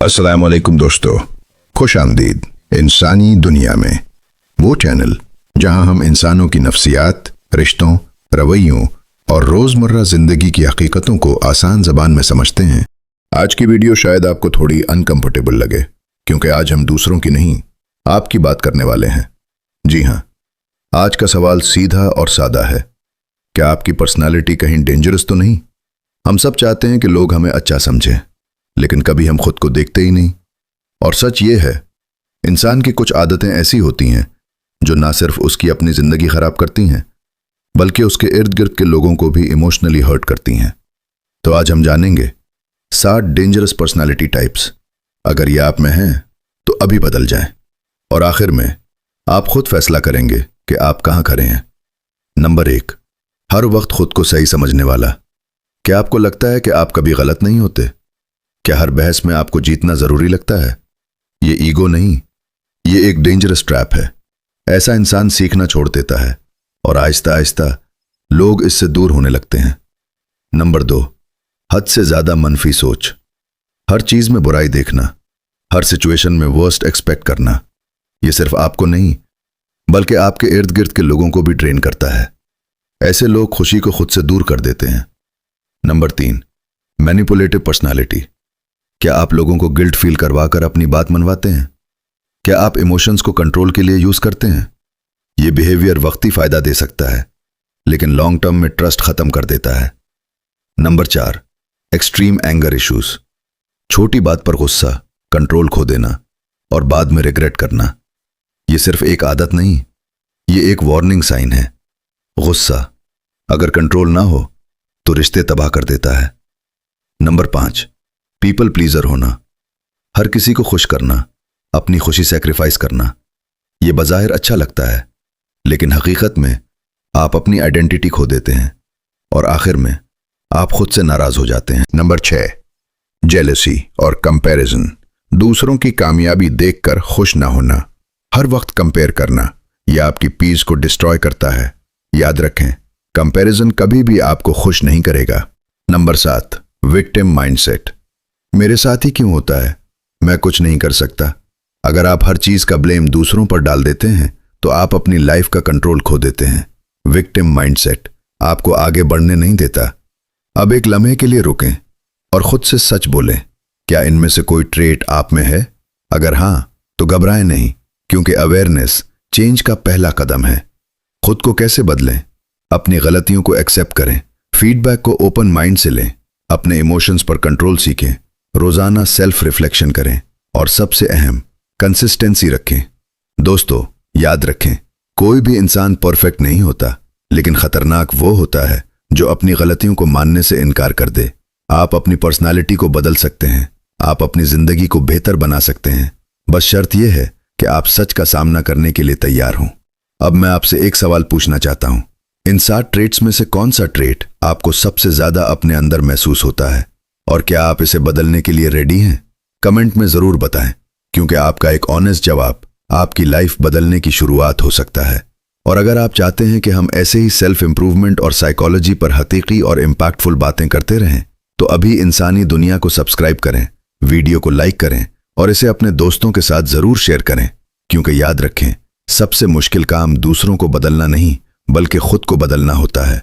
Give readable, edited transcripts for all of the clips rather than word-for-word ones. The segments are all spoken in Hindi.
अस्सलाम वालेकुम दोस्तों, खुश आमदीद इंसानी दुनिया में, वो चैनल जहां हम इंसानों की नफ्सियात, रिश्तों, रवैयों और रोज़मर्रा ज़िंदगी की हकीकतों को आसान ज़बान में समझते हैं। आज की वीडियो शायद आपको थोड़ी अनकंफर्टेबल लगे, क्योंकि आज हम दूसरों की नहीं, आपकी बात करने वाले हैं। जी हाँ, आज का सवाल सीधा और सादा है, क्या आपकी पर्सनालिटी कहीं डेंजरस तो नहीं? हम सब चाहते हैं कि लोग हमें अच्छा समझें, लेकिन कभी हम खुद को देखते ही नहीं। और सच ये है, इंसान की कुछ आदतें ऐसी होती हैं जो ना सिर्फ उसकी अपनी जिंदगी खराब करती हैं, बल्कि उसके इर्द गिर्द के लोगों को भी इमोशनली हर्ट करती हैं। तो आज हम जानेंगे 60 डेंजरस पर्सनालिटी टाइप्स। अगर ये आप में हैं तो अभी बदल जाएं, और आखिर में आप खुद फैसला करेंगे कि आप कहां खड़े हैं। नंबर 1, हर वक्त खुद को सही समझने वाला। क्या आपको लगता है कि आप कभी गलत नहीं होते? क्या हर बहस में आपको जीतना जरूरी लगता है? ये ईगो नहीं, ये एक डेंजरस ट्रैप है। ऐसा इंसान सीखना छोड़ देता है और आहिस्ता आहिस्ता लोग इससे दूर होने लगते हैं। नंबर 2, हद से ज्यादा मनफी सोच। हर चीज में बुराई देखना, हर सिचुएशन में वर्स्ट एक्सपेक्ट करना। ये सिर्फ आपको नहीं, बल्कि आपके इर्द गिर्द के लोगों को भी ड्रेन करता है। ऐसे लोग खुशी को खुद से दूर कर देते हैं। Number 3, manipulative personality. क्या आप लोगों को गिल्ट फील करवाकर अपनी बात मनवाते हैं? क्या आप इमोशंस को कंट्रोल के लिए यूज करते हैं? यह बिहेवियर वक्ती फायदा दे सकता है, लेकिन लॉन्ग टर्म में ट्रस्ट खत्म कर देता है। Number 4, extreme anger issues. छोटी बात पर गुस्सा, कंट्रोल खो देना और बाद में रिग्रेट करना। यह सिर्फ एक आदत नहीं, यह एक वार्निंग साइन है। गुस्सा अगर कंट्रोल ना हो तो रिश्ते तबाह कर देता है। नंबर 5, पीपल प्लीजर होना। हर किसी को खुश करना, अपनी खुशी सैक्रिफाइस करना। यह बज़ाहिर अच्छा लगता है, लेकिन हकीकत में आप अपनी आइडेंटिटी खो देते हैं और आखिर में आप खुद से नाराज हो जाते हैं। नंबर 6, जेलसी और कंपैरिजन। दूसरों की कामयाबी देखकर खुश ना होना, हर वक्त कंपेयर करना, यह आपकी पीस को डिस्ट्रॉय करता है। याद रखें, कंपैरिजन कभी भी आपको खुश नहीं करेगा। Number 7, victim mindset. मेरे साथ ही क्यों होता है, मैं कुछ नहीं कर सकता। अगर आप हर चीज का ब्लेम दूसरों पर डाल देते हैं तो आप अपनी लाइफ का कंट्रोल खो देते हैं। विक्टिम माइंडसेट आपको आगे बढ़ने नहीं देता। अब एक लम्हे के लिए रुकें और खुद से सच बोलें, क्या इनमें से कोई ट्रेट आप में है? अगर हां, तो घबराएं नहीं, क्योंकि अवेयरनेस चेंज का पहला कदम है। खुद को कैसे बदलें? अपनी गलतियों को एक्सेप्ट करें, फीडबैक को ओपन माइंड से लें, अपने इमोशंस पर कंट्रोल सीखें, रोजाना सेल्फ रिफ्लेक्शन करें और सबसे अहम, कंसिस्टेंसी रखें। दोस्तों, याद रखें, कोई भी इंसान परफेक्ट नहीं होता, लेकिन खतरनाक वो होता है जो अपनी गलतियों को मानने से इनकार कर दे। आप अपनी पर्सनालिटी को बदल सकते हैं, आप अपनी जिंदगी को बेहतर बना सकते हैं। बस शर्त यह है कि आप सच का सामना करने के लिए तैयार हों। अब मैं आपसे एक सवाल पूछना चाहता हूं, इन 7 ट्रेट्स में से कौन सा ट्रेट आपको सबसे ज्यादा अपने अंदर महसूस होता है, और क्या आप इसे बदलने के लिए रेडी हैं? कमेंट में जरूर बताएं, क्योंकि आपका एक ऑनेस्ट जवाब आपकी लाइफ बदलने की शुरुआत हो सकता है। और अगर आप चाहते हैं कि हम ऐसे ही सेल्फ इंप्रूवमेंट और साइकोलॉजी पर हकीकी और इम्पैक्टफुल बातें करते रहें, तो अभी इंसानी दुनिया को सब्सक्राइब करें, वीडियो को लाइक करें और इसे अपने दोस्तों के साथ जरूर शेयर करें, क्योंकि याद रखें, सबसे मुश्किल काम दूसरों को बदलना नहीं, बल्कि खुद को बदलना होता है।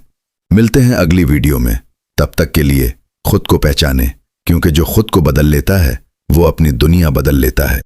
मिलते हैं अगली वीडियो में, तब तक के लिए खुद को पहचानें, क्योंकि जो खुद को बदल लेता है वो अपनी दुनिया बदल लेता है।